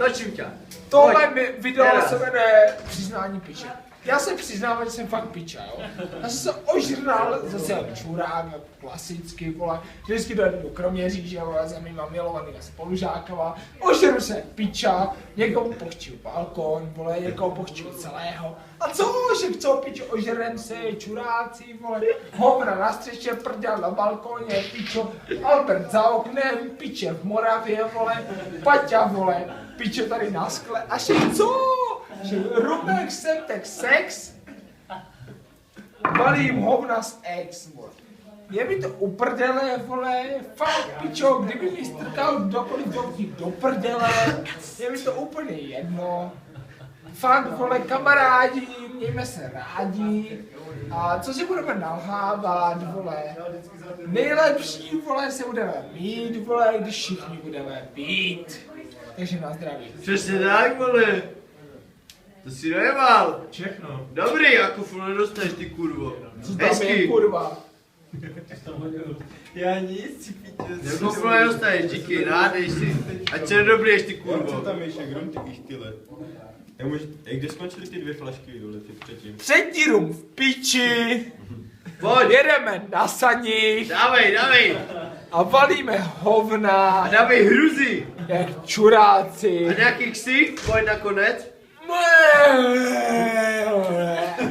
točím tě. Tohle video se jmenuje Přiznání piče. Já se přiznám, že jsem fakt piča, jo. Já jsem se ožral, zase čurák, jako klasicky, vole. Vždycky dojdu do Kroměříže, vole, za mýma milovanýma spolužákama. Ožral se piča, někomu pochčil balkon, vole, někoho pochčil celého. A co pičo, ožrem se, čuráci, vole. Hovna na střeše, prdel na balkoně, pičo. Albert za oknem, piče v Moravě, vole. Paťa, vole, piče tady na skle. A co? Že Rubek Semtek sex, valím hovna z ex, vole. Je mi to uprdele, vole, fakt pičo, kdyby mi strkal kdokoliv do prdele, je mi to úplně jedno. Fakt, vole, kamarádi, mějme se rádi. A co si budeme nalhávat, vole. Nejlepší, vole, se budeme mít, vole, když všichni budeme pít. Takže na zdraví. Přesně tak, vole. To si dojebal. Všechno. Dobrý, jako furt nedostaneš ty kurvo. Co tam je, kurva? Já nic, si pítě. Jako furt nedostaneš, díky, nádej si. Ať se nedoblíješ ty Co kurvo. tam ještě, krom ty ichtyle? Kde skončily ty 2 flašky, dole, ty předtím? Třetí rum v piči. Pojď, Jedeme na saních dávej. a valíme hovna, A dávej hruzy. jak čuráci. A nějaký ksich, pojď nakonec.